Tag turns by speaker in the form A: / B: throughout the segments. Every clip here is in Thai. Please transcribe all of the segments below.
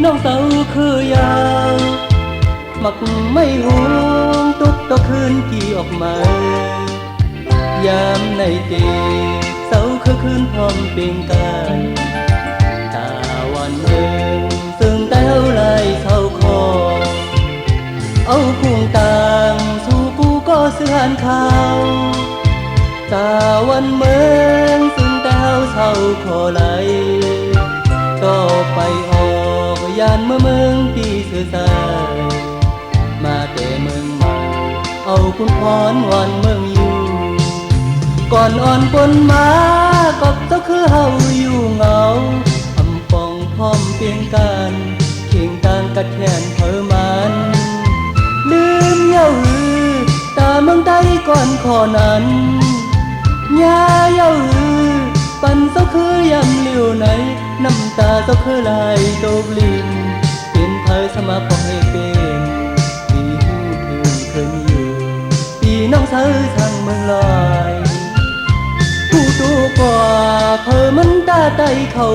A: น้องเสาคือยาวมักไม่หวงตุกต่อคืนกี่ออกมายามในเกเสาคือคืนพร้อมเปลี่ยงกันตาวันเอิงซึ่งแต่เอาลายเศร้าคอเอาคุงต่างสู่กูก็เสื่อนข่าวตาวันเมืองซึ่งแต่เอาเศร้าขอไหลต่อไปออกยานเมืองปีเสือสายมาแต่เมืองใหม่เอาคุณพรวันเมืองอยู่ก่อนอ่อนปนมากับเจ้าคือเฮาอยู่เหงาอำปองพร้อมเพียงกันเคียงต่างกัดแขนเธอมันลืมเย้าหือตาเมืองใต้ก่อนขอนั้นยาเย้าหือปันเจ้าคือยำเหลียวไหนน้ำตาเจ้าคือลายโตบลินเป็นเธอสมาพองให้เป็นปีหูถึงเคยอยู่ปีน้องเธอทางเมืองลอยผู้ตัวกว่าเพอมันตาไตเขา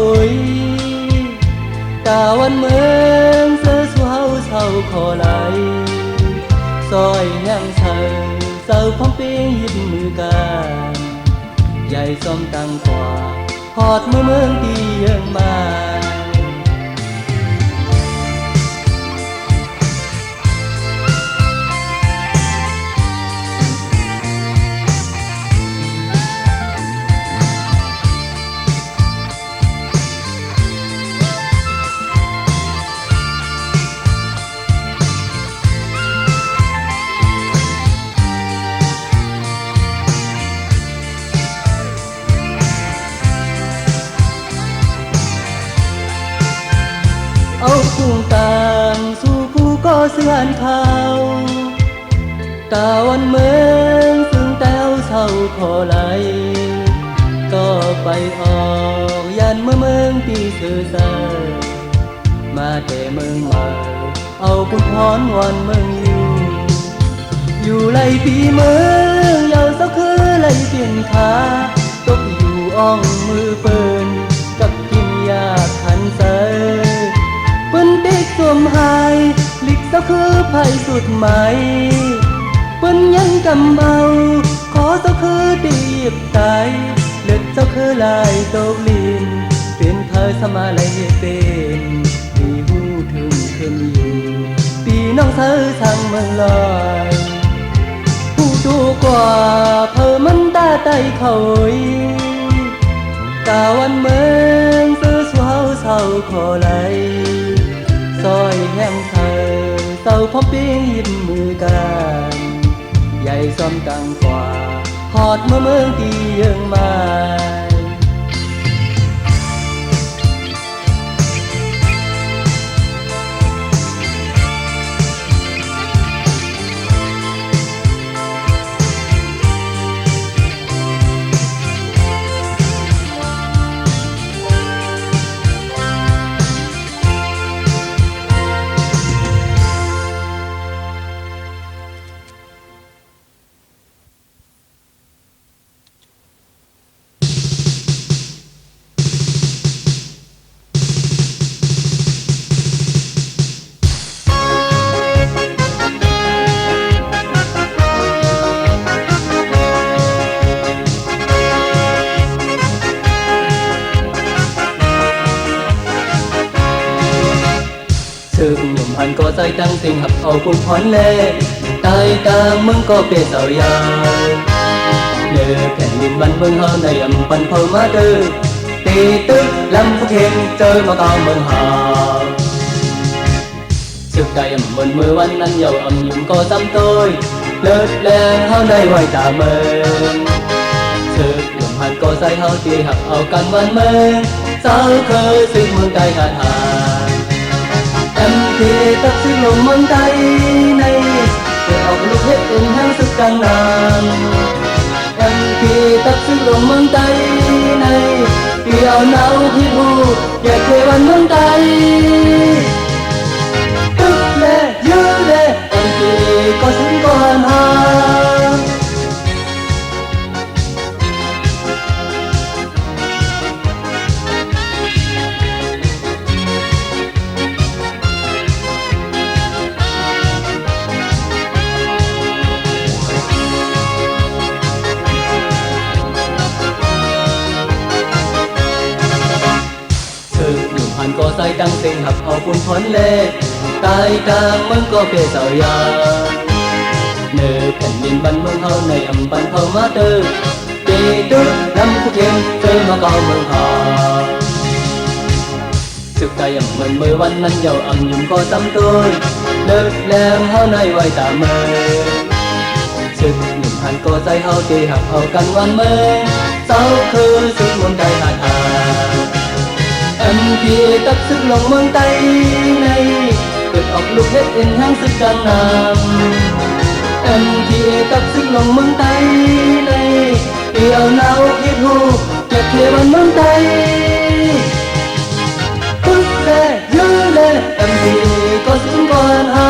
A: ตาวันเมืองเสือสู้เฮาเศร้าขอไหลซอยแห้งเธอเศร้าพร้อมเปียงยิบมือกันใหญ่ซ้อมตังกว่าพอดเมืองที่ยังมาเอาคู่ต่างสู่ผู้ก็เสื่อนเขาตาวันเมืองซึ่งแต้วเศร้าขอไหลก็ไปออกยันเมืองตีสื่อสารมาแต่เมืองใหม่เอาคุณพรวันเมืองอยู่ไหลปีเมืองยาวสักคือไหลเปลี่ยนขาตกอยู่อ่องมือเปิ้นกับกินยาขันเสยเปิ้นติ๊กสวมหายลิกเจ้าคือไผ่สุดไหมเปิ้นยังกำเอาขอเจ้าคือตีบตายเลือดเจ้าคือลายโตกลินเป็นเธอสมาลัยเป็นปีหูถึงขึ้นอยู่ปีน้องเธอทางเมืองลอยผู้ดูกว่าเพอมันตาไตเขาตาวันเมืองซื้อสวาวเศร้าขอไหลซอยแห้งเธอเศร้าพร้อมเปียงยิบมือกันใหญ่ซ้อมตังกว่าหอดเมืองที่ยังมาถึงหนุ่มหันก็ใจตั้งสิ่งหับเอาคุณพรเล่ตายกลางมึงก็เป็นสาวยาวเลือแผ่นดินบ้านเมืองเฮาในอำปันเพิ่มมาเด้อตีตึกลำพุเข็นเจอมาตามเมืองหาสึกใจอำบนมือวันนั้นเยาอำยุ่งก็ซ้ำต้อยเลิศแรงเฮาได้ไว้ตาเมืองสึกหนุ่มหันก็ใจเฮาตีหักเอากันวันเมืองสาวเคยซึ่งเมืองใดขาดหาที่ตักสิ่งลงเมืองใดในเกิดออกลูกเฮ็ดเป็นแห่งสุดกลางน้ำที่ตักสิ่งลงเมืองใดในที่เอาหนาวพิบูอยากเทวันเมืองใดตึกแล่ยื้อแล่ที่ก็ถึงก่อนหา ผ่านก็ใส่ดังเต็งหักเอาปุ่นพ้นเล่ตายกลางมันก็เปเสายาเนื้อแผ่นดินบ้านเมืองเฮาในอำบันเฮามาเตอเจตุรำคุเทียนเจอมาเก่าเมืองหาสึกใจยำเหมือนเมื่อวันนั้นเยาอ่ำยุ่มก็ซ้ำตัวเลิกแล้วเฮาในไว้ตาเมื่อสึกหนึ่งพันก็ใจเฮาตีหักเอากันวันเมื่อเศร้าคือสึกมนต์ใจหาดหาอันพี่ตักสึกลงเมืองไตในเกิดออกลูกเฮ็ดเอ็นห้างสึกกลางน้ำอันพี่ตักสึกลงเมืองไตในเกี่ยวหนาวคิดหูเจ็บเทวันเมืองไตปึ๊กแล่ยื้อแล่อันพี่ก็สึกก่อนหา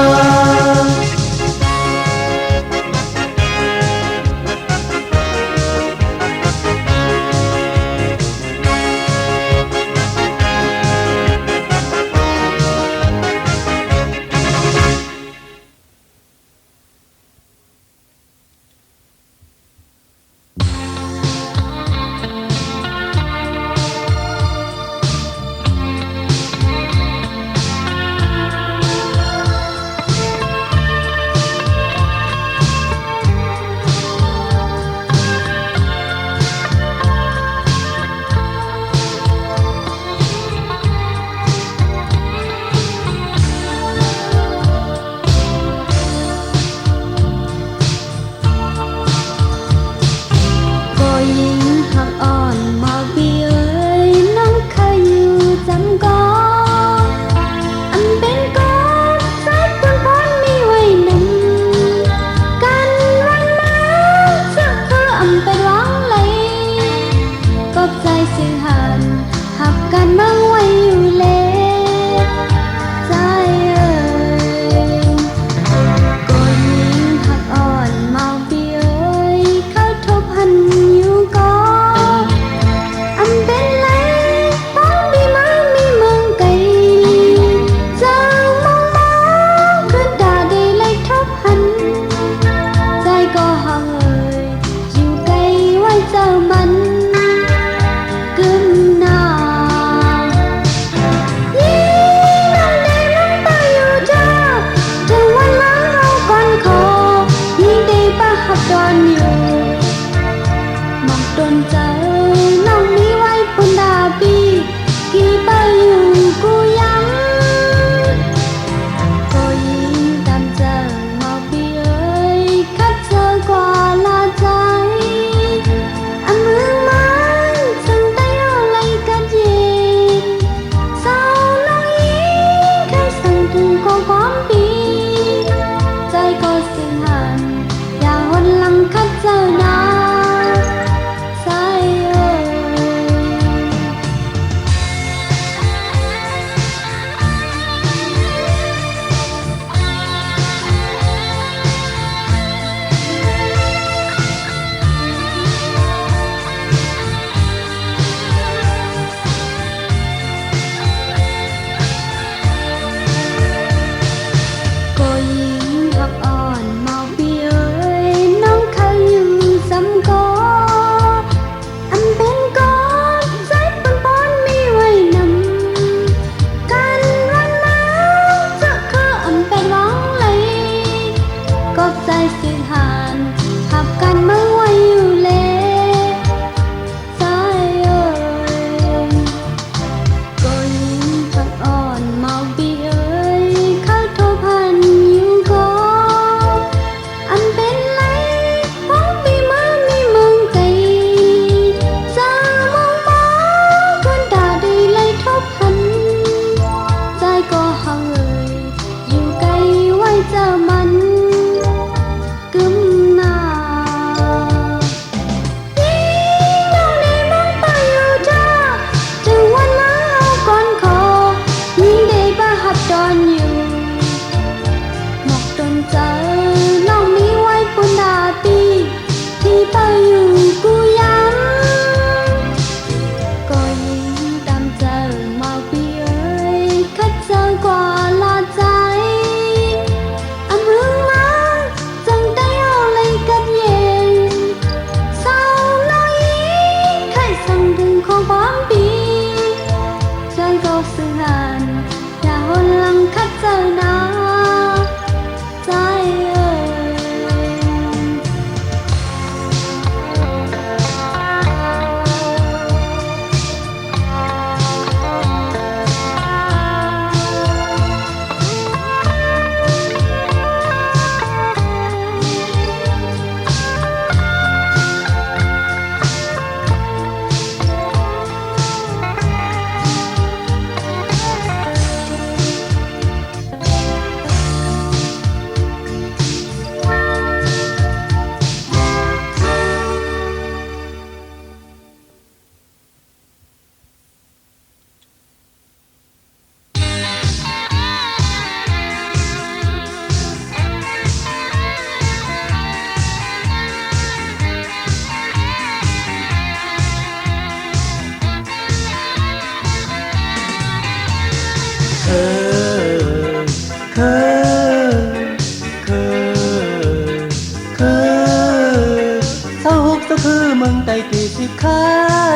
A: กเจ้าคือเมืองใต้ที่สิขา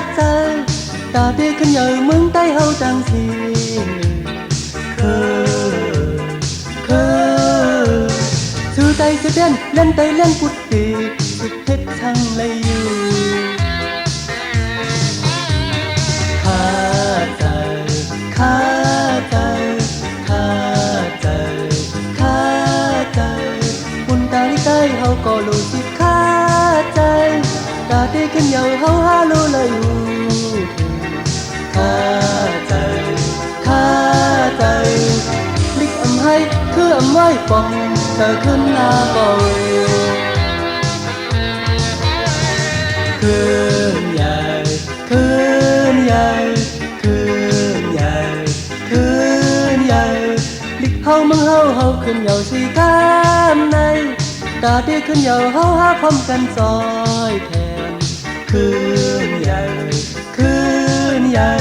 A: ดใจตาเด็กขึ้นใหญ่เมืองใต้เฮาจังสิคือชื่อใต้ชื่อเด่นเล่นใต้เล่นพุทธีสุดเพชรทั้งเลยอยู่ข้าใจข้าใจข้าใจข้าใจปุ่นตาลิใต้เฮาก็รู้สิข้าใจตาเด็กขึ้นใหญ่เฮาหารู้เลยอยู่ข้าใจข้าใจลิกอำให้คืออำไว้ปองเธอขึ้นลาบ่อยคืนใหญ่คืนใหญ่คืนใหญ่คืนใหญ่ลิกเฮามึงเฮาขึ้นเหยาสีข้ามในตาดีขึ้นเหยาเฮาหาความกันซอยแทนคืนใหญ่คืนใหญ่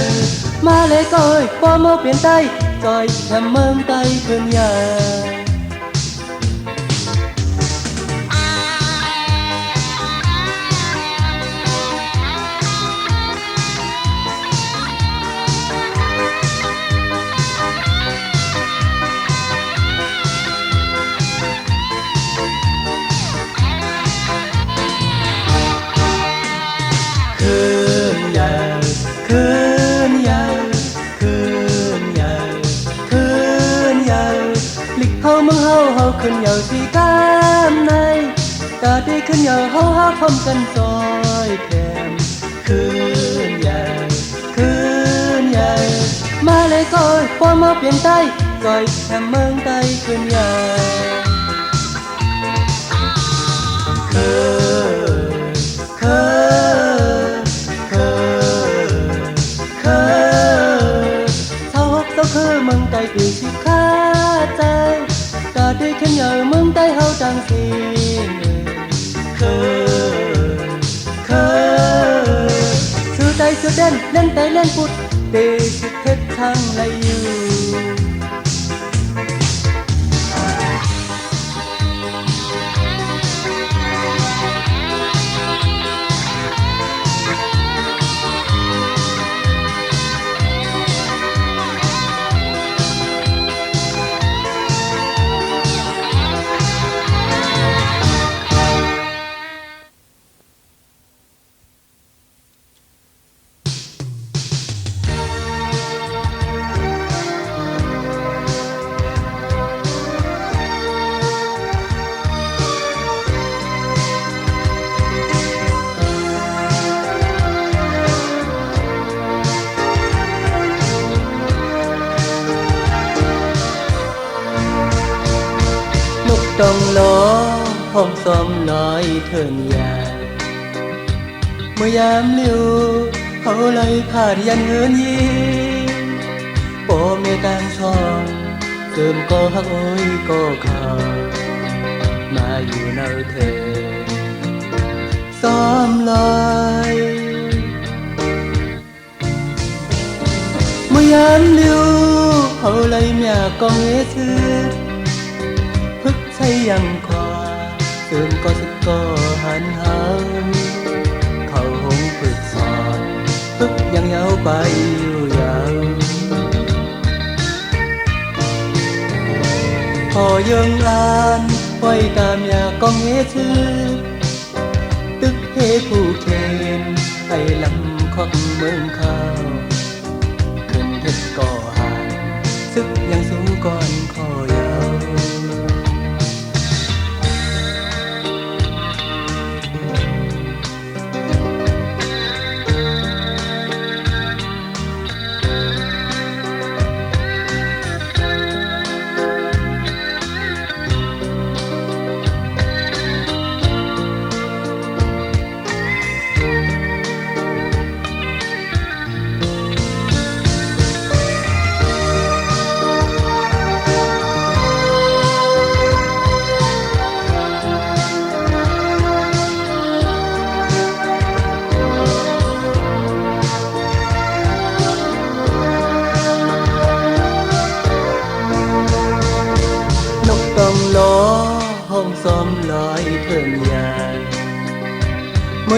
A: มาเลยก้อยพอมาเปลี่ยนใจจอยแถมเมืองใต้คืนใหญ่คืนใหญ่คืนใหญ่คืนใหญ่คืนใหญ่ลิกเฮามึงเฮาขึ้นเหยาสีข้ามในตาดีขึ้นเหยาเฮาหาพร้อมกันซอยแทนคืนใหญ่คืนใหญ่มาเลยก้อยพอมาเปลี่ยนใจก้อยแถมเมืองใต้คืนใหญ่คือเมืองใต้ที่สิขาดใจตาดีขึ้นใหญ่เมืองใต้เฮาจังสิชื่อใต้ชื่อเด่นเล่นใต้เล่นพุทธเตสิเพชรทางไหลอยู่ต้องล้อห้องซ้อมลอยเถินยาเมื่อยามเลี้ยวเขาเลยผ่านยันเฮินยีโปเมกางช่องเติมก็ฮักโอ้ยก็ข่าวมาอยู่เนาเธอซ้อมลอยเมื่อยามเลี้ยวเขาเลยเมียกองเอซื้อพึกใช่ยังคอเติมก็สุดก็หันหาเขาหงพึกสอนพึกยังยาวไปอยู่ยาวพอยังลานไว้ตามยากองเฮชื่อตึกเฮผู้เคนไปลำคอกเมืองข้าวขึ้นเท็ดก่อหางซึกยังสูงก่อนคอยาว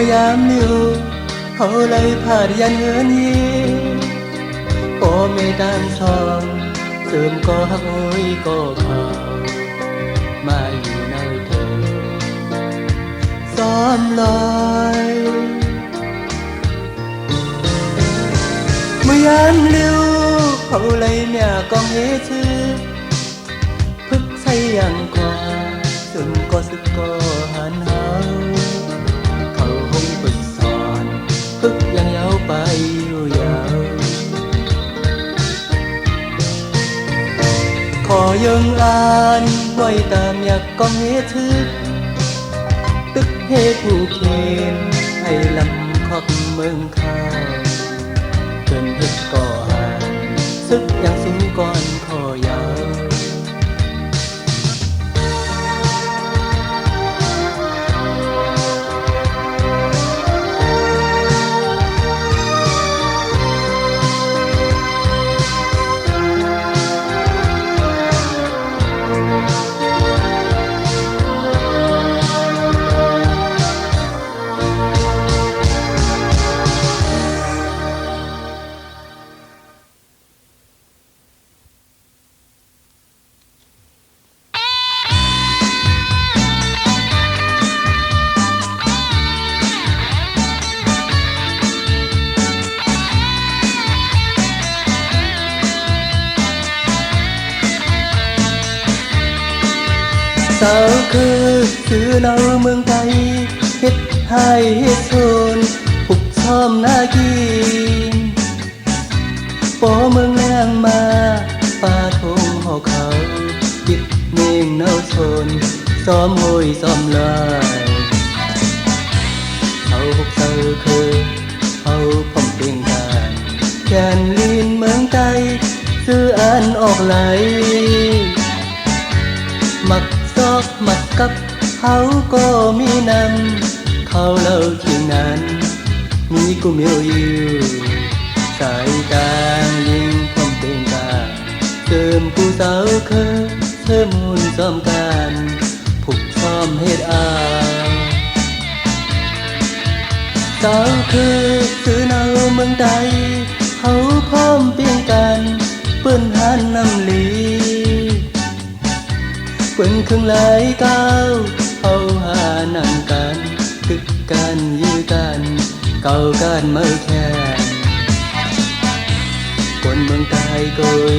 A: มื่อยามนิ้วเขาเลยพาดยันเหินยีก็ไม่ด้านช่องเสริมก็หักโอยก็เขามาอยู่ในเธอซ้อมลอยเมื่อยามลิ้วเขาเลยเนี่ยกองเฮชื่อพึกใส่ยังกว่าจนก็สึกก็หันหาเขาคงฝึกสอนพึกยังยาวไปอยู่ยาวขอยังอ่านไว้ตามอยากกองเฮชื่อตึกเฮผู้เคนให้ลำขอบเมืองข้าวเกินเฮ็ดก่อหานซึกยังสูงก่อนขอยาวสาวคือเราเมืองไทยเฮ็ดให้เฮ็ดโซนผูกซ้อมหน้ากินปอเมืองแรงมาป่าทงหอเขาจิตเมงเนาโซนซ้อมโหยซ้อมลายเขาหกเสาคือเขาพร้อมเปลี่ยนกันแกนลินเมืองไทยซื้ออ่านออกไหลมักกับเขาก็มีนำเขาเล่าเคียงนั้นมีกูเมียวอยู่สายตายิงพร้อมเป็นตาเติมผู้สาวเคยเธอมูลซ้อมกันผูกซ้อมเฮ็ดอาสาวคือเนาเมืองใดเขาพร้อมเปลี่ยนกันเปิ้นหันน้ำลีเปิ้นครึ่งหลายก้าวเขาหานั่งกันตึกกันยื้อกันเก่ากันเมื่อแค่คนเมืองไทยโกย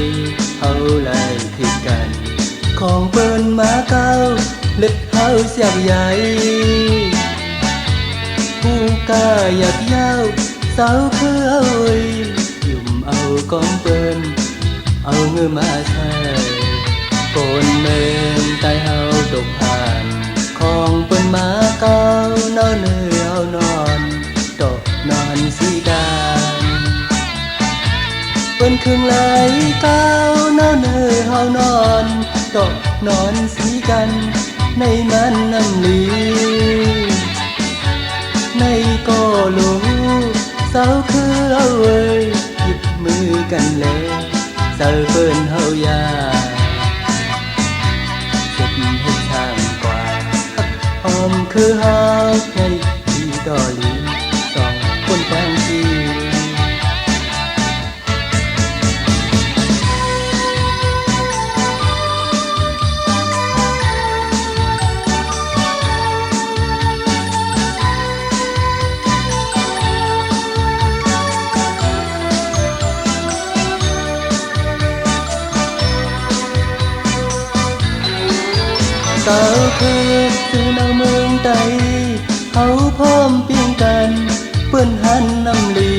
A: เขาไล่ผิดกันของเปิ้นมาเก่าเล็ดเขาเสียบใหญ่ผู้กล้าอยากยาวสาวคือเอายุ่มเอากองเปิ้นเอาเงือมาใช้คนเมืองใต้เฮาตกผ่านของเปิ้นมาเก่านอนเนื้อเอานอนตกนอนสีกันเปิ้นครึ่งไหลก้าวนอนเนื้อเฮานอนตกนอนสีกันในมันน้ำลีในก็รู้สาวคือเอาเว้ยหยิบมือกันแล้วสาวเปิ้นเฮายาคือเฮาในที่ดอลีสองคนแฟนที่สาวคือเนาเมืองใดเขาพร้อมเปลี่ยนกันเปิ้นหันน้ำลี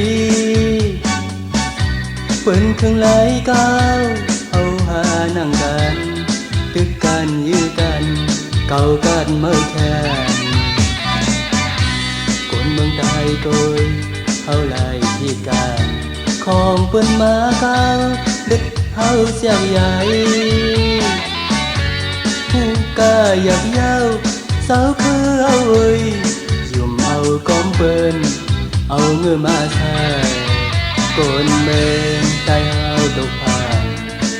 A: เปิ้นครึ่งหลายก้าวเขาหานั่งกันตึกกันยื้อกันเก่ากันเมื่อแค่คนเมืองไทยโกยเขาไล่ผิดกันของเปิ้นมาเก่าเล็ดเขาเสียบใหญ่ผู้กล้าอยากยาวสาวคือเอาเว้ยยุ่มเอากอมเปิ้นเอาเงือมาใช้คนเมืองใต้เฮาตกผ่าน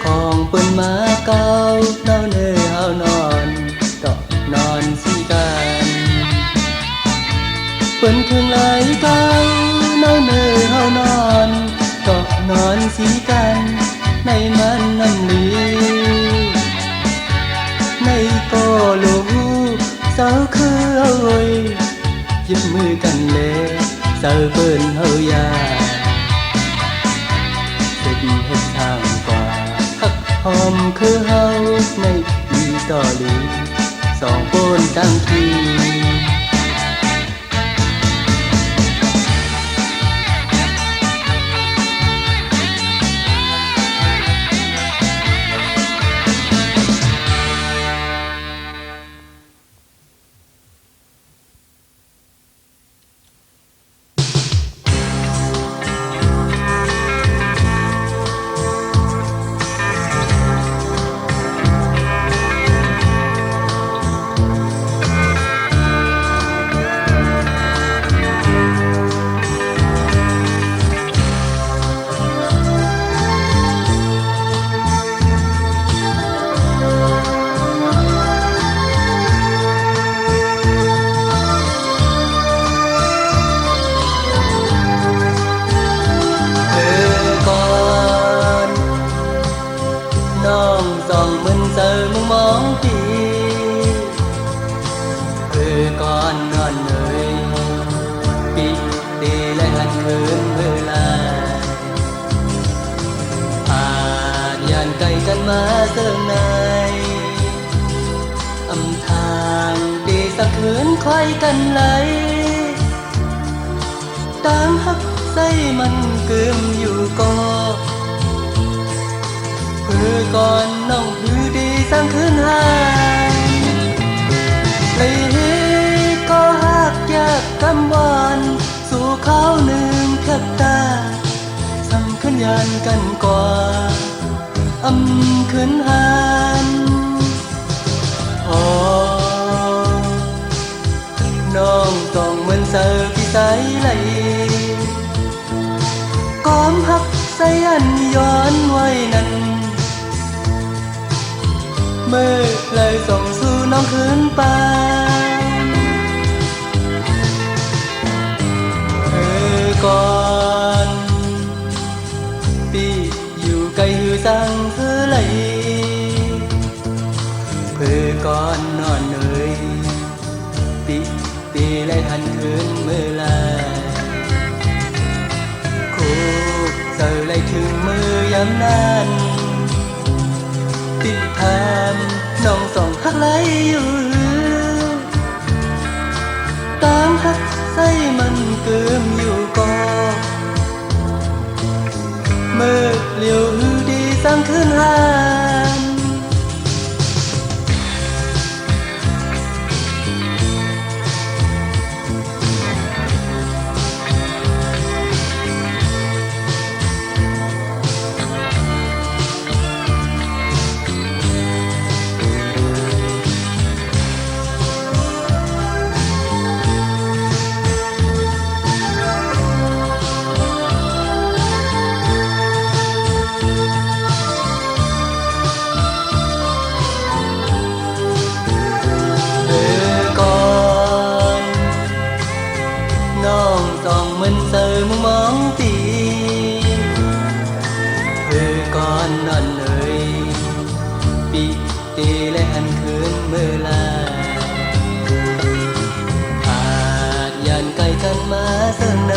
A: ของเปิ้นมาเก่าเนาเนื้อเฮานอนก็นอนสีกัน ค เปิ้นเครื่องหลายเก้าเนาเนอเฮานอนก็นอนสีกันในมันน้ำลีในก็ลูกสาวคือเอาไว้ยึดมือกันเลยสาวเปิ้นเฮายาเสร็จเฮ็ดทางกว่าฮักหอมคือเฮาในปีต่อลีสองโปนตั้งทีมาเติมในอำทางตีสักคืนคอยกันไหลตามฮักใส่มันเกิมอยู่ก็เพื่อก่อนน้องหือดีสังคืนหายเลยก็ฮักยากกำวานสู่เขาหนึ่งแคบตาสำคัญยานกันกว่าขึ้นหันน้องต้องเหมือนเสือพี่ใสไหลก้อมหักใส่อันย้อนไว้นั้นเมื่อเลยส่งสู่น้องคืนไปก่อนปีอยู่ไกลหือสังเพื่อไหลเพื่อก่อนนอนเนยปีไล่หันคืนเมื่อไรคู่เจอไล่ถึงมือยำนั้นปีทานน้องส่องหักไหลอยู่ตามหักใส่มันเกิมอยู่ก็เมื่อเลี้ยวหือดีสังคืนหันเสือมึงมองตีก่อนนอนเลยปีตีและหันคืนเมื่อลาอาจยันไกลกันมาเสื่อใน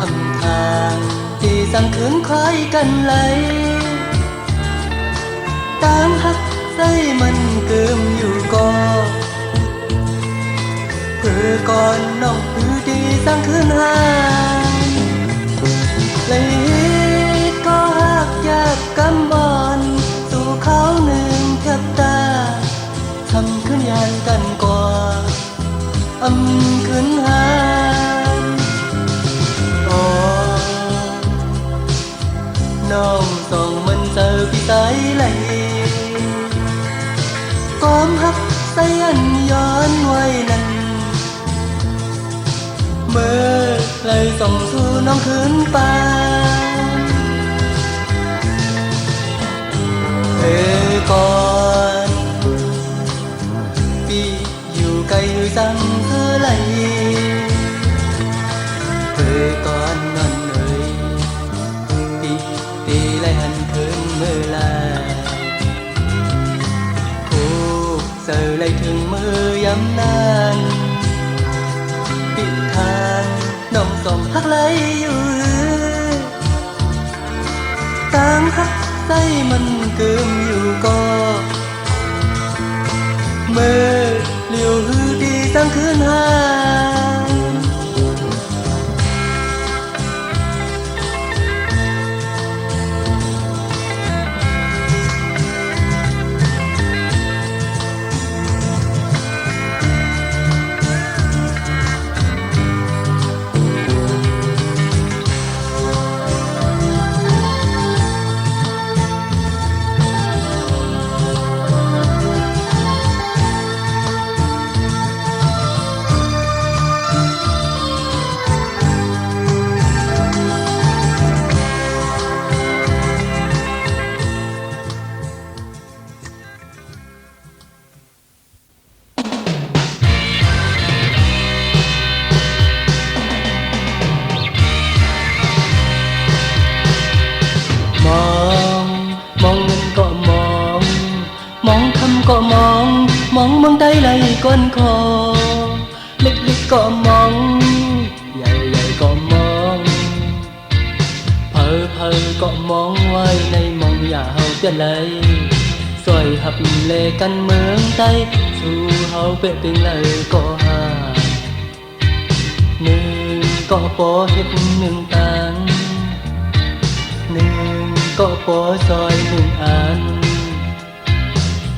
A: อำทางที่สั่งคืนคอยกันไหลตามหักใส่มันเกิมอยู่ก็เพื่อก่อนน้องหือดีสังคืนหายเลยก็หักยากกำบอนสู่เขาหนึ่งแทบตาทำขึ้นยานกันกว่าขึ้นหายน้องส่องมันเจอพี่ใสไหลก้อมหักใส่อันย้อนไว้นั้นเมื่อเลยส่งสู่น้องคืนไปก่อนปีอยู่ไกลอยู่สังเธอไหล ก็เมื่อเหลียวหือดีตั้งคืนหามองเงินก็มองคำก็มองได้ไหลก้นคอเล็กๆก็มองใหญ่ๆก็มองเพอก็มองไว้ในมองอย่าเฮาเปลี่ยนเลยสวยหับเลกันเมืองไทยสู่เฮาเปะเป็นเลยก็หาหนึ่งก็ปอเฮ็ดหนึ่งตังหนึ่งก็ปอซอยหนึ่งอัน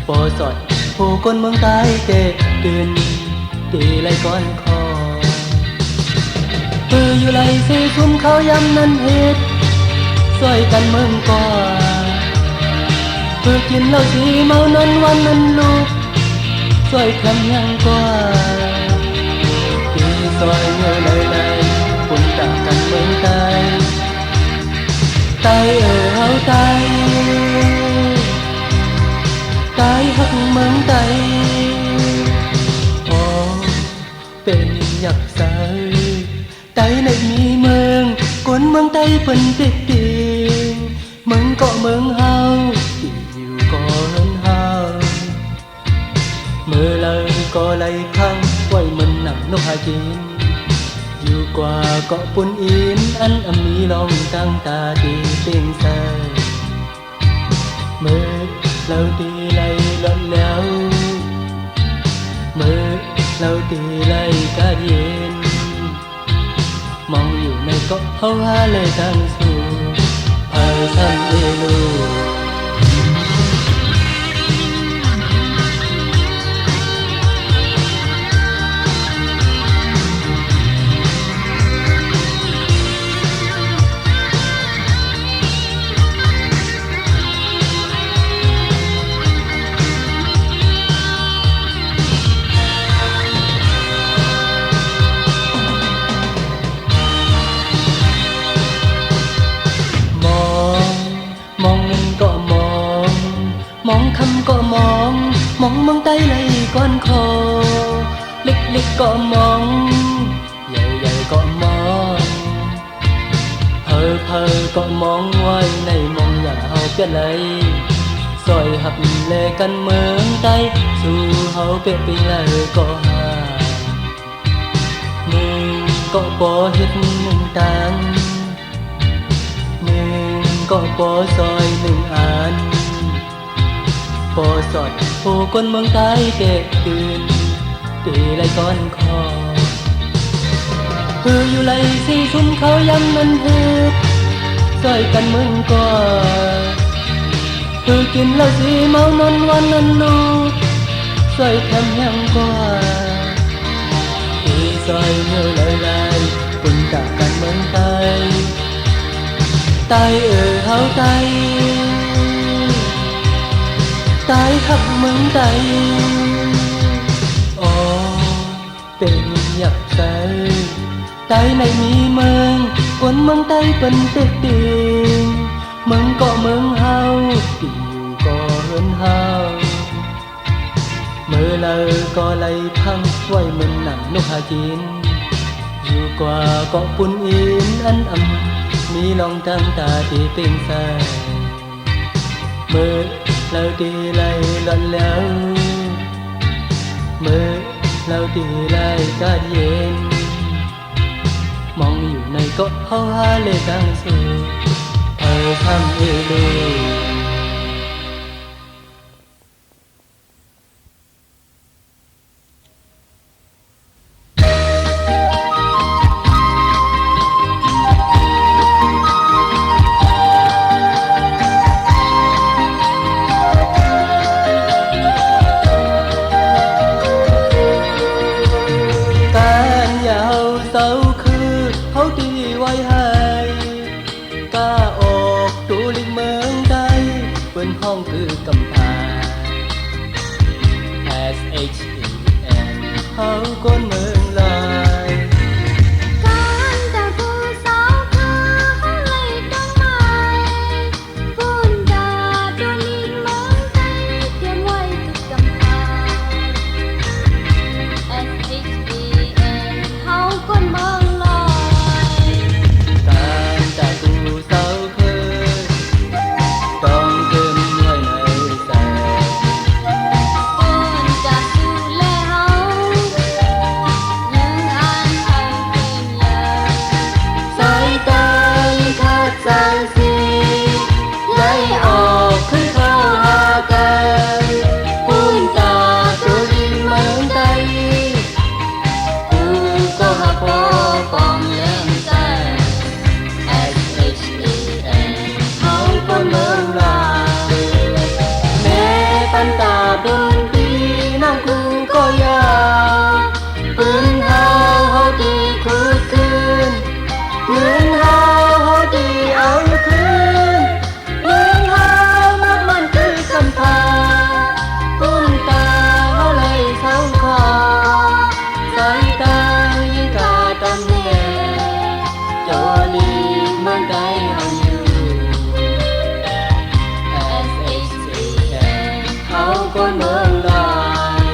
A: ปอสอดผู้คนเมืองใต้เตะตื่นตีไหลก้อนคออยู่ไหลซีซุ่มเขายำนั้นเฮ็ดซอยกันเมืองก่อกินเหล้าสีเมานอนวันนั้นลูกซอยคำยังกว่าตีซอยเงาเลยปุ่นตากันเมืองใต้เฮาตายหักเมืองไต้โอ้เป็นอยากใส่ไต้ในมีเมืองคนเมืองไต้เป็นติดดิงเมืองเกาะเมืองเฮาที่อยู่ก่อนเฮาเมื่อเลยก็ไหลพังไว้มันหนังนกหากินอยู่กว่าเกาะปุ่นอินอันมีลองตั้งตาดีเต็งใส่เมื่อเราดีไหลหลดแล้วเมื่อเราดีไหลกาเย็นมองอยู่ในเกาะเฮาหาเลยตั้งสู่พาทำเอลูมองคำก็มองเมืองใต้ไหลก้อนคอเล็กๆก็มองใหญ่ๆก็มองเพอก็มองไว้ในมองอย่าเฮาเปลี่ยนเลยซอยหับเลกันเมืองใต้สู่เฮาเปลี่ยนไปเลยก็หาหนึ่งก็ปอเฮ็ดหนึ่งตังหนึ่งก็ปอซอยหนึ่งอันปอสอดผู้คนเมืองใต้เด็กตื่นตีไหลก้อนคออยู่ไหลซีซุ่มเขายำนั้นเฮ็ดซอยกันเมืองก่อกินเหล้าสีเมานอนวันนั้นลูกซอยคำยังกว่าตีซอยเงาเลยปุ่นตากันเมืองใต้เฮาตายหักเมืองไต้โอ้เป็นอยากใส่ไต้ในมีเมืองคนเมืองไต้เป็นติดดิงเมืองเกาะเมืองเฮาที่อยู่ก่อนเฮาเมื่อเลยก็ไหลพังไว้เหมือนหนังนกหากินอยู่กว่าเกาะปุ่นอินอันมีลองตั้งตาที่เป็นใสเมื่อเราดีไหลหลดแล้วเมื่อเราดีไหลกาเย็นมองอยู่ในเกาะเฮาหาเลยตั้งสู่ทำเอลู เศร้าคือเขาตีไว้ให้กล้าออกตูลิงเมืองใดเปิ้นห้องคือกำพา SHEN เขาคนเมืองลาย
B: การแต่ผู้สาวคือเขาเลยต้องมาพูนดาตัวลิงเมืองไทยเตรียมไว้ทุกกำพา SHEN เขาคนเมืองลอย
A: การแต่ผู้เศร้าคือต้องเกินไว้ในใจ
B: พูนจะดูแลเขายังอ่านเอาเป็นยา
A: สายตายิ่งขาดสายสีไหลออกคือเข้าหากันพูนตาตัวลิงเมืองใดกูก็หาพอปองแรงใจ SHEN เขาคนเมืองลายแม้ปันตาบุญปีน้องกูก็ยาวปืนเฮาเขาดีคูดคืนเงินเฮาเขาดีเอาคืนเงินเฮามักมันคือกำพาปุ้นตาเขาเลยเศร้าคอสายตายิ่งกาดำแน่โจลีเมืองใดเฮาอยู่ SHEN เขาคนเมืองลาย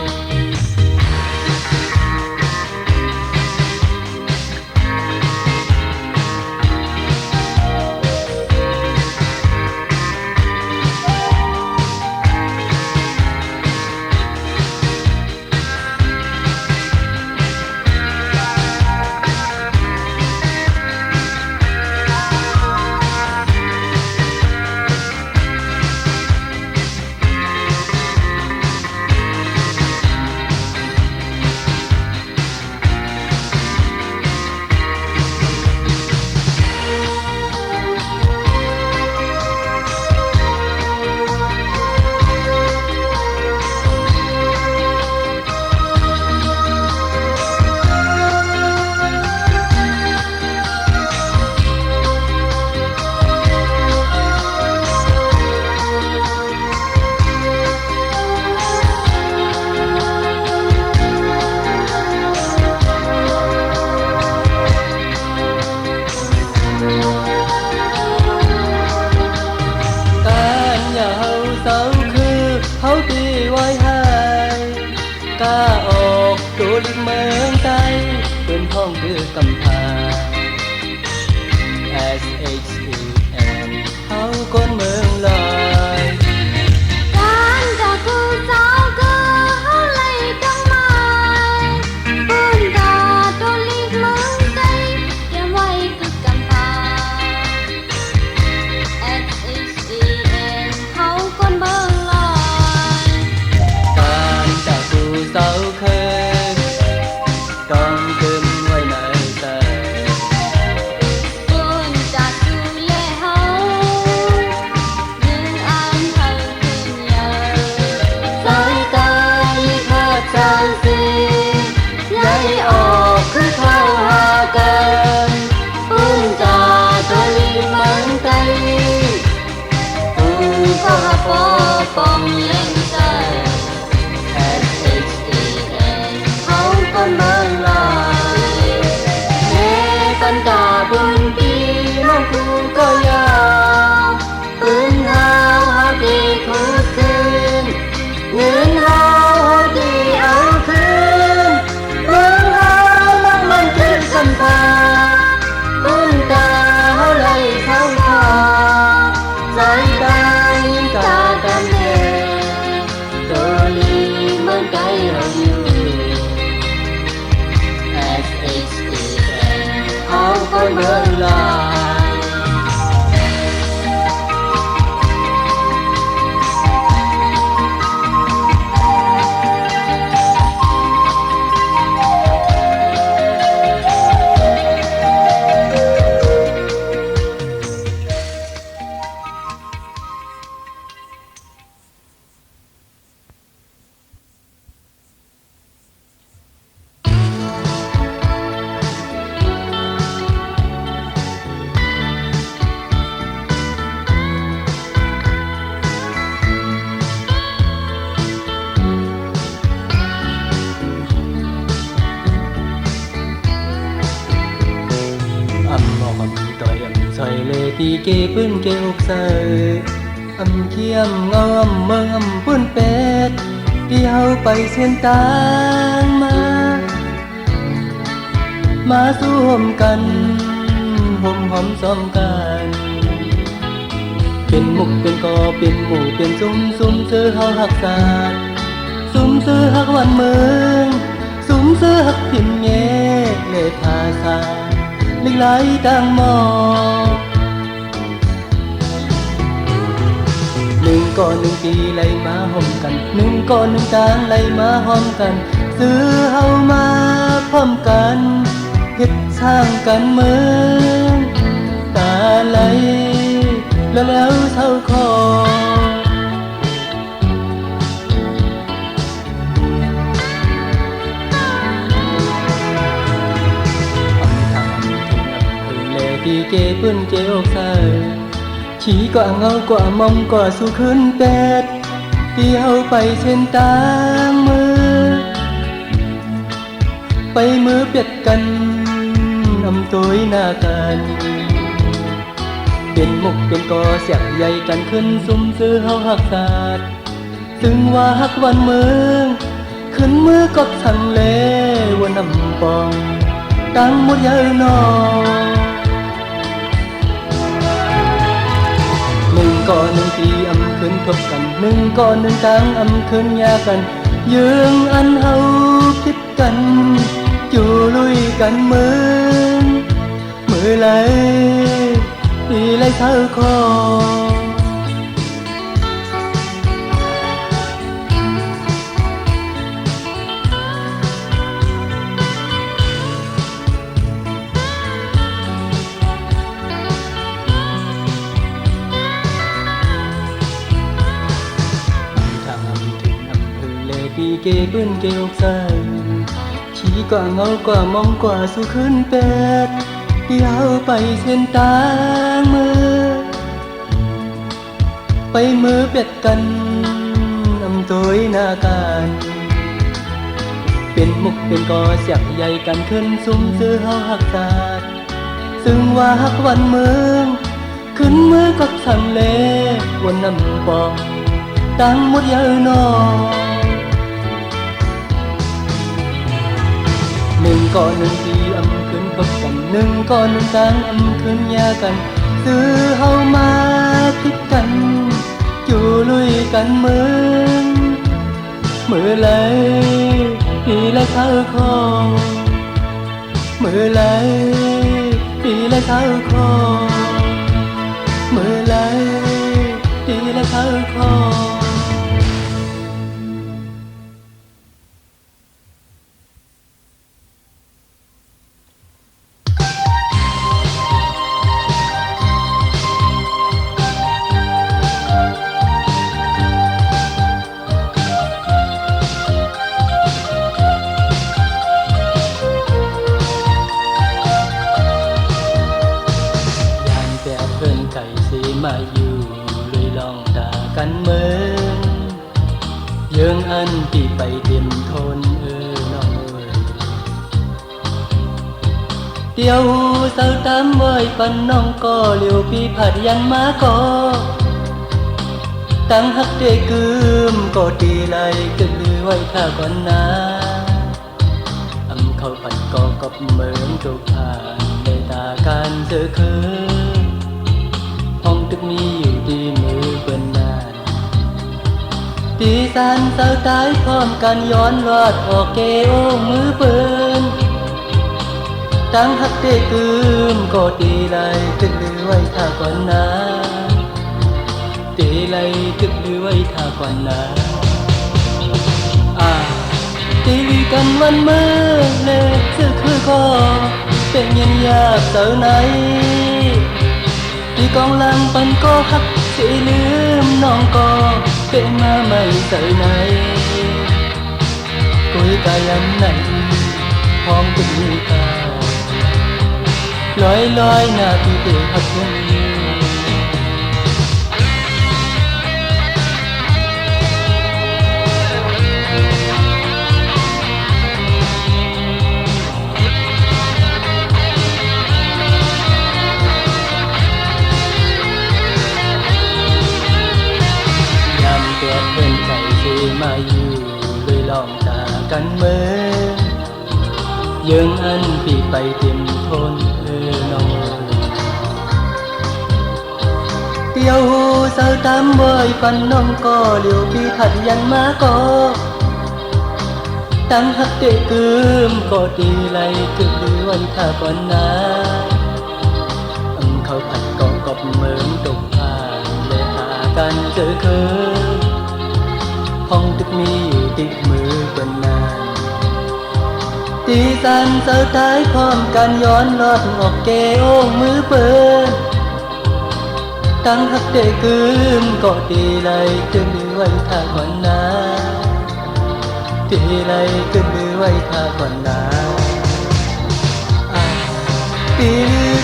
A: การอย่าเฮาเศร้าคือเขาตีไว้ให้กล้าออกตัวลิงเมืองใดเปิ้นห้องคือกำพา SHEN เขาคนเมืองลาย
B: การจะผู้สาวคือเขาเลยต้องมาพูนดาตัวลิงเมืองไทยเตรียมไว้ทุกกำพา SHEN เขาคนเมืองลอย
A: การจากผู้เศร้าเคยต้องเกินไว้ในใจ
B: พูนจะดูแลเขายังอ่านเอาเป็นยา
A: สายตายิ่งขาดสายสีไหลออกคือเข้าหากันปุ้นตาตัวลิงเมืองใดกูก็หาพอปองแรงใจ SHEN เขาคนเมืองลายแม้ปันตาบุญปีน้องกูก็ยาวปืนเฮาเฮาดีคูดคืนเงินเฮาเฮาดีเอาคืนเมืองเฮามักมันคือกำพาปุ้นตาเฮาเลยเศร้าคอสายตายิ่งกาดำแน่ตัวลีเมืองใดเฮาอยู่ SHEN เขาคนเมืองลาย
B: เ
A: บอกต่อยซอยเลตีเกปื้นเกอกเสยเขี้ยมเงาเมืองปื้นเป็ดที่เฮาไปเส้นตางมาสู้ห่มกันห่มหอมซ้อมกันเป็นมุกเป็นกอเป็นหมู่เป็นซุ้มซื้อเฮาหักษาซุ้มซื้อหักวันเมืองซุ้มซื้อหักพิมเง่เลภาษาลิกไหลต่างหมอหนึ่งก่อนหนึ่งปีไหลมาห่มกันหนึ่งก่อนหนึ่งจางไหลมาหอมกันซื้อเฮามาพร้อมกันเฮ็ดสร้างกันเมืองตาไหลแล้วเท่าคอที่เกปื้นเกอกใส่ฉีกว่าเงากว่ามองกว่าสู้ขึ้นเป็ดที่เฮาไปเส้นตางมือไปมือเปียดกันตัวหน้ากันเป็นมุกเป็นกอเสียกใหญ่กันขึ้นซุ้มซื้อเฮาหักศาสตร์ถึงว่าหักวันเมืองขึ้นมือกอบทังเลวันนำปองตั้งหมดยานอหนึ่งก่อนหนึ่งทีขึ้นทบกันหนึ่งก่อนหนึ่งตั้งขึ้นยากันยืงอันเฮาคิดกันอยู่ลุยกันมือไหลปีไหลเท่าคอปีเกปื้นเกอกใส่ฉีกว่าเงากว่ามองกว่าสู้ขึ้นเป็ดที่เฮาไปเส้นตางมือไปมือเป็ดกันตัวหน้ากันเป็นมุกเป็นกอเสียกใหญ่กันขึ้นซุ้มซื้อเฮาหักศาสตร์ซึ่งว่าหักวันเมืองขึ้นมือกับทังเลวันนำปองตั้งหมดยานอหนึ่งก่อนหนึ่งทีขึ้นพบกันหนึ่งก่อนหนึ่งตั้งขึ้นยากันซื้อเฮามาคิดกันอยู่ลุยกันมือไหลปีไหลเท่าคอมือไหลปีไหลเท่าคอมือไหลปีไหลเท่าคอไก่สีมาอยู่เลยลองด่ากันเมืองเยื่องอันที่ไปเต็มทนน้องเดียวเศร้าตามไว้ปันน้องก็เลี้ยวพี่ผัดยันมาก็ตั้งหักเดกืมก็ดีไรก็ลือไว้ข้าก่อนนะเข้าปันก็กบเหมือนทุกผ่านในตาการเจอคืนห้องตึกมีอยู่ดีมือเปิ้นนานตีสันเศร้าตายพร้อมกันย้อนรอดออกเกโอมือเปิ้นตั้งหักเตะกืมก็ตีไรตึกลือไว้ท่าก่อนนะตีไรตึกลือไว้ท่าก่อนนะตีลีกันวันเมื่อเล็กซื้อคือก็เป็นยันยากเสาไหนที่กองลังปันก็หักสิลืมน้องก็เป็นมาไม่ใส่ไหนกุยกายันไหนพร้อมจะมีตาลอยหน้าพี่เด็กหักคน กันเมื่อยังอันปีไปเต็มทนน้องเตียวหูเศร้าตามบ่อยปันน้องก็เหลียวพี่ถัดยันมาก็ตั้งหักเตะกืมก็ดีไหลคือวันถ้าก่อนนาเขาผัดก็กบเหมือนตกผ่านเลยหากันเจอเคยห้องตึกมีอยู่ติดมือเปิ้นนานตีสันเสาท้ายพร้อมกันย้อนลอดออกเกโอ้งมือเปิ้นตั้งหักเตะกืมก็ดีไหลคือไว้ถ้าก่อนนาดีไหลคือไว้ถ้าก่อนนาตี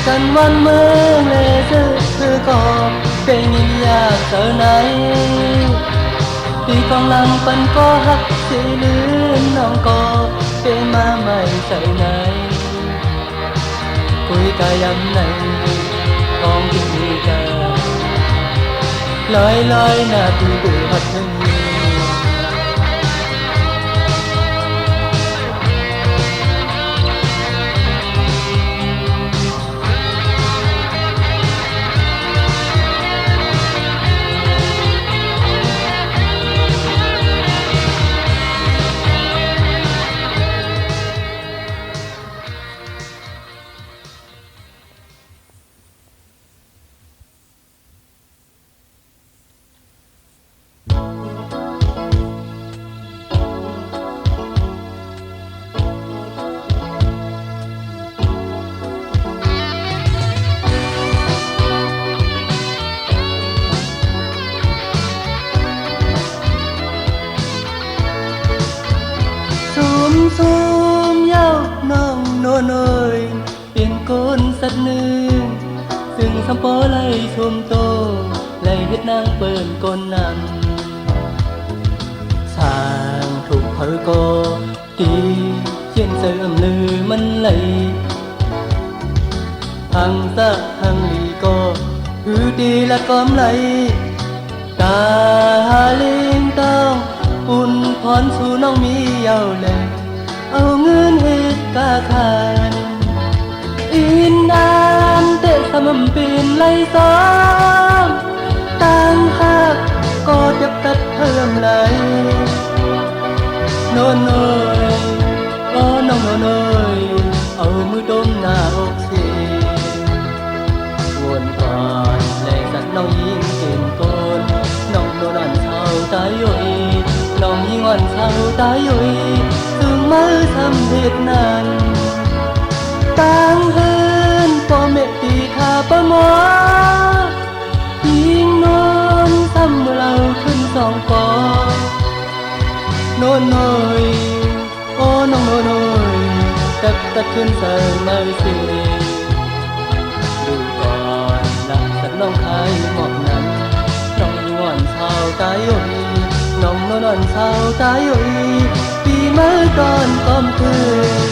A: กันวันเมื่อเลยคือก็เป็นยิ่งยากเท่าไหนตีกองลังปันก็หักสีลืนน้องก็เป็นมาใหม่ใส่ไหนคุยกายำไหนของที่มีกันลอยหน้าพี่ดูหัดถึงซูมเย้าน้องโนนยเปลี่ยนก้นสัตว์หนึ่งซึ่งสัมปอไล่ชมโตไล่เฮ็ดนางเปิ้นก้นนำสร้างถูกเผยก็ดีเขียนเสริมลือมันไหลทางซะทางลีก็คือดีและกอมไหลตาหาลิงต้องอุ่นพรสู่น้องมีเยาว์แลเอาเงินเฮ็ดกาคานอินดานเตะสมำปีนไล่ซ้อมตั้งหักก็จะตัดเพิ่มไหลโน่นโน่ยโอ้น้องโน่นโน่ยเอามือดมหน้าอกสิวนก่อนแลกสัตว์น้องยิงเก่งก้นน้องโดนอันเช้าตายอยู่น้องยิงอ่อนเช้าตายอยู่ถึงมือทำเหตุนั้นตั้งเฮินก็เม็ดตีขาปะหมอยิงนอนซ้ำเราขึ้นสองปอโน่นหน่อยโอ้น้องโน่นหน่อยตัดขึ้นใส่ไม่สิดูก่อนหลังสัตว์น้องขายหมอกนั้นน้องยิงอ่อนเช้าตายอยู่น้องนอนเช้าตายอยู่ปีเมื่อก่อนก้มคืน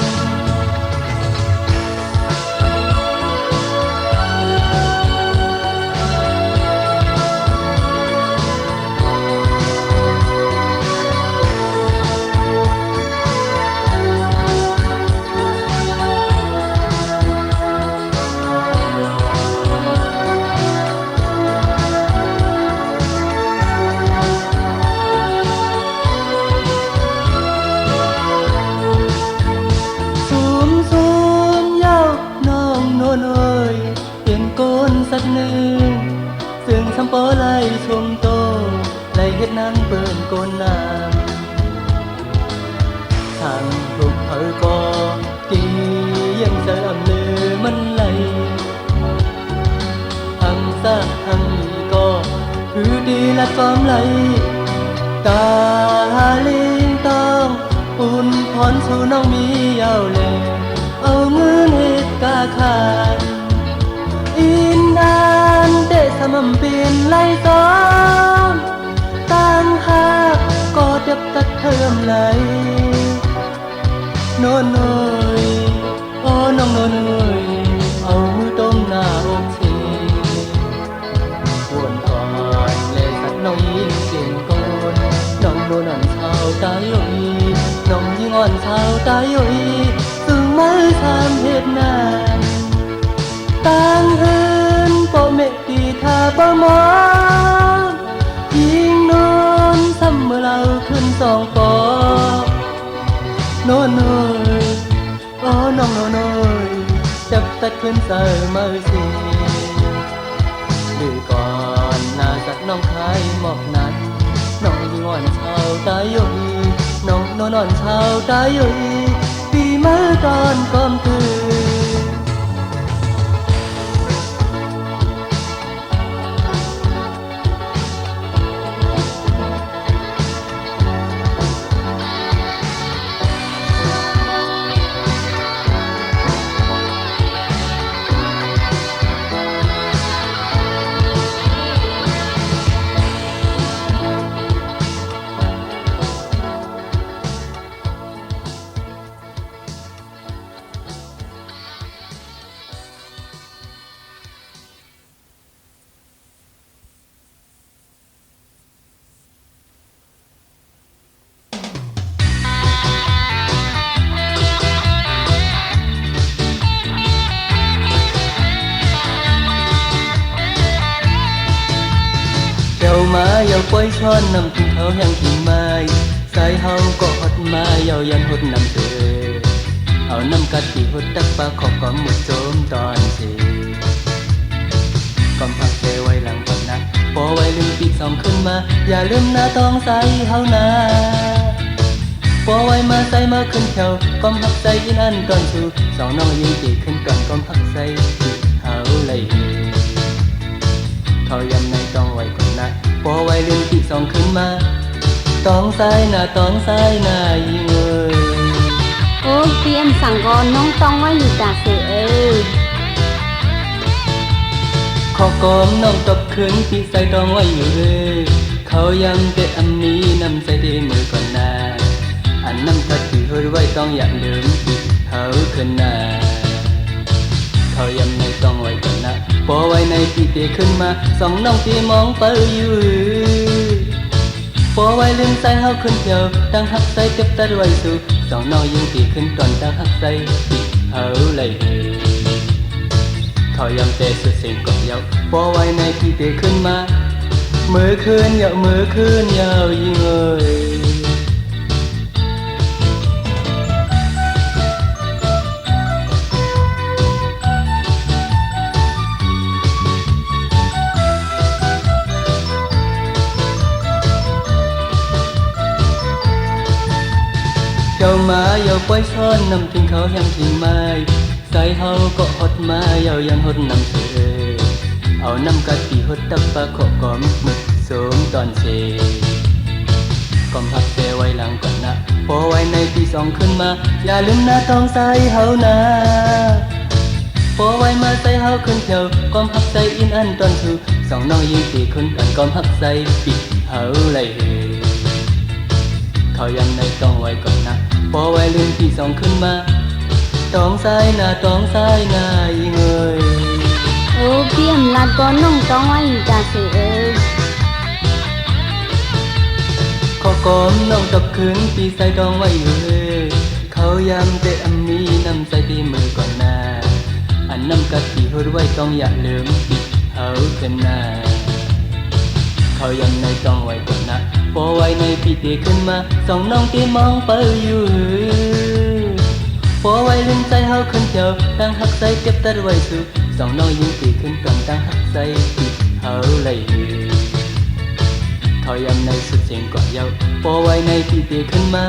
A: สักหนึ่งซึ่งสัมปอไล่ชมโตไล่เฮ็ดนางเปิ้นโกนน้ำทางถูกเผยก็ตียังเสริมลือมันไหลทางซะทางนี้ก็คือดีและความไหลตาลิงต้องอุ่นพรสู่น้องมีเยาว์แลเอาเงินเฮ็ดกาคานอินดานเตะสมำปีนไล่ซ้อมตั้งหักก็จะตัดเพิ่มไหลโน่นหน่อยโอ้น้องโน่นหน่อยเอามือต้มหน้าอกทีวนก่อนเลยสักน้องยิงเก่งก้นน้องโน่นอันเช้าตายอยู่น้องยิง หมอยิงนอนซ้ำเมื่อเราขึ้นสองปอโน่นเอ้ยโอ้น้องโน่นเอ้ยจับตัดขึ้นเสอมาสิดื้อก่อนหน้าสักน้องขายหมอกนั้นน้องงอนเช้าตายอยู่น้องนอนเช้าตายอยู่ปีเมื่อตอนก้มตื่นเจ้ามาเยาป้อยช้อนนำกินเขาแห้งกินไม้สายเฮาก็หดมาเยายันหดนำเธอเอาน้ำกะทิหดตักปลาขอบกอมหมุดโจมตอนเสก่อมพักเซไว้หลังก่อนนะพอไว้ลืมปีสองขึ้นมาอย่าลืมหน้าต้องใส่เฮานะพอไว้มาใส่มาขึ้นแถวก่อมพักใส่อินอันก่อนสู่สองน้องยิงตีขึ้นก่อนก่อมพักใส่ปีเฮาเลยเขายำในต้องไว้ก่อนนะพอไว้ลืมปีสองขึ้นมาต้องใส่หน้าต้องใส่หน้ายิงเอ้ย
B: โอ้เตรียมสั่งก่อนน้องต้องไว้อยู่ตาเสือ
A: ขอกอมน้องตบคืนปีใส่ต้องไว้อยู่เลยเขายำแต่อันนี้นำใส่ดีมือก่อนนะอันน้ำกะทิหดไว้ต้องอย่าลืมปีเขาขึ้นหน้าเขายำในต้องไว้ก่อนนะพอไว้ในปีเตขึ้นมาสองน้องตีมองไปอยู่พอไว้ลืมใส่เฮาขึ้นเที่ยวตั้งหักใส่เก็บตัดไว้สู่สองน้องยิงตีขึ้นตอนตั้งหักใส่ปีเขาเลยเขายำเตะสุดเสียงกดยาวพอไว้ในปีเตขึ้นมามือคืนยาวมือคืนยาวยิงเอ้ยเจ้ามาเยาป้อยช้อนนำถึงเขาแห้งทิ้งไม้ใส่เฮาก็หดมาเยายันหดนำเธอเอาน้ำกะทิหดตักปลาขอกอมหมึกโสมตอนเชก่อมพักเซไว้หลังก่อนนะพอไว้ในปีสองขึ้นมาอย่าลืมหน้าต้องใส่เฮานะพอไว้มาใส่เฮาขึ้นเที่ยวก่อมพักใส่อินอันตอนสู่สองน้องยิงตีขึ้นกันก่อมพักใส่ปีเฮาเลยเขายังในต้องไว้ก่อนนะพอไว้ลืมปีสองขึ้นมาต้องใส่หน้าต้องใส่หน้ายิงเอ้ย
B: โอ้เตรียมลัดก่อนน้องต้องไว้อยู่ตาเสือ
A: ขอกอมน้องตบคืนปีใส่ต้องไว้อยู่เลยเขายำแต่อันนี้นำใส่ตีมือก่อนนะอันน้ำกะทิหดไว้ต้องอย่าลืมปีเขาขึ้นหน้าเขายังในต้องไว้ก่อนนะพอไว้ในปีเตขึ้นมาสองน้องตีมองไปอยู่พอไว้ลืมใส่เฮาขึ้นเที่ยวตั้งหักใส่เก็บตัดไว้สู่สองน้องยิงตีขึ้นก่อนตั้งหักใส่ปีเฮาเลยเขายังในสุดเสียงก่อนยาวพอไว้ในปีเตขึ้นมา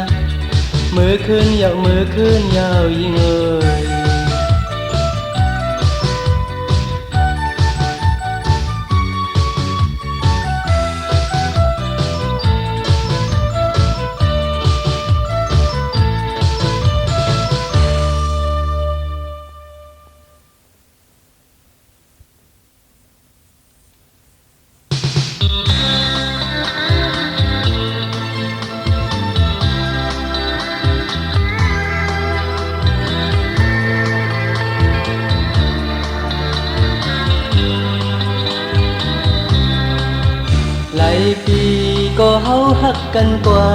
A: มือขึ้นยาวมือขึ้นยาวยิงเอ้ย ปีก็เฮาฮักกันกว่า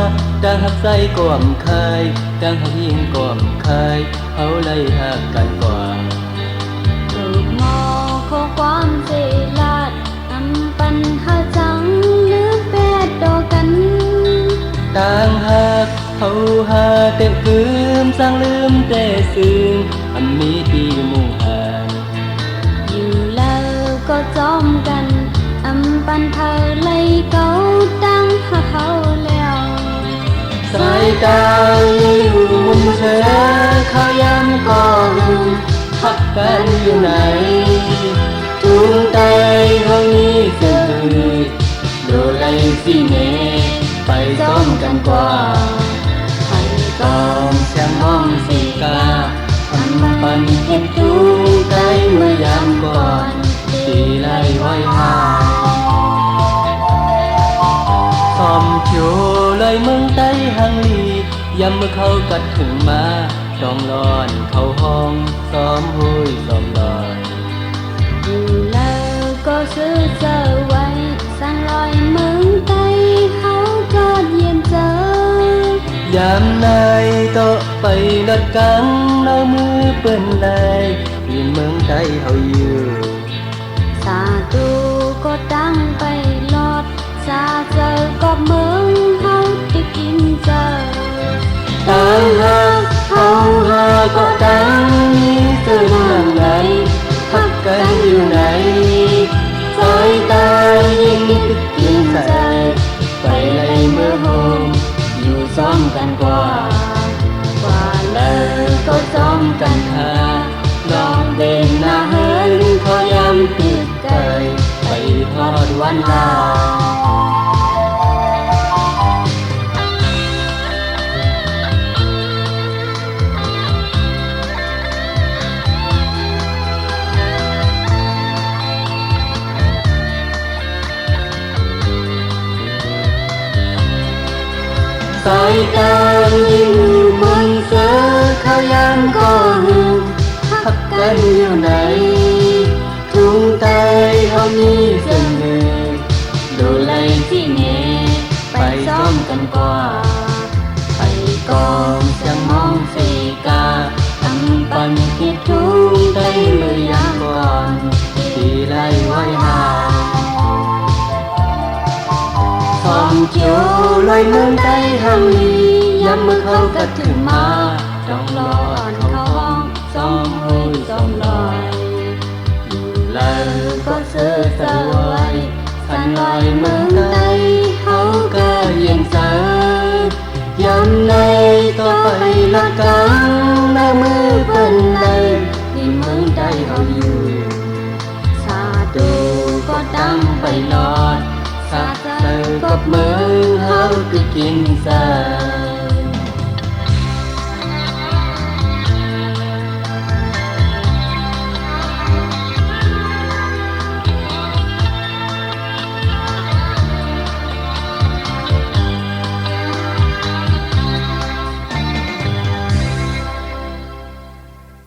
A: ดังฮักใส่กวมคายดังฮักยิงกวมคายเฮาไล่ฮักกันกว่า
B: ลูกมอข้อความเสลาดนำไป จอมกันอำปันเธอเลยเก้าตั้งหาเขาแล้ว
A: สายตาอยู่มุมเธอเขาย้ำก่อนพักกันอยู่ไหนทุ่งใจเขานี้เสื่อดูไรสิเนไปซ้อมกันกว่าให้กอมเสียงมองสีกาทำปันเห็นทุ่งใจเมื่อยามก่อนตีไล่ไว้หาคอมโชเลยเมืองใต้หังลียามเมื่อเขากัดถึงมาต้องนอนเข้าห้องซ้อมหุยซ้อมลอย
B: อยู่แล้วก็ซื้อเจอไว้สั่นลอยเมืองใต้เขาก็เยี่ยมเจอย
A: ามนายโตะไปลดกันเอามือเปื้อนไหลยินเมืองใต้เฮาอยู่
B: สาธุก็ตั้งไปลอดสาเจอก็เมืองเขาได้กินเจอ
A: ตามหาเขาหาก็ตั้งนี้เสื่อทางไหนพักกันอยู่ไหนสายตายิ่งตึกยิงใจไปเลยเมื่อโฮมอยู่ซ้อมกันกว่า
B: ว่าเลยก็จอมกันหา
A: ลองเด่นหน้าเหินขอย้ำติดใจไปทอดวันลาสายตายิ่งมนเสือเขาย้ำก็หึงพักกันอยู่ไหนทุ่งใต้เขามีเสน่ห์ดูไลที่เนไปซ้อมกันกว่าไปกองจังมองสีกาทำปันคิดทุ่งใต้เมื่อยามก่อนที่ไล่ไว้หาคอมเขียวลอยเมืองใต้หังลียามเมื่อเขากัดถึงมาต้องรอเขาห้องซ้อมหุยซ้อมลอยอยู่แล้วก็เสื้อสวยขันลอยเมืองใต้เขาก็เย็นเสยามในก็ไปละกันหน้ามือเปิ้นเลยที่เมืองใต้เขาอยู่สาธุก็ตั้งไปลอดสาเจอกับเมืองเฮาคือกินเส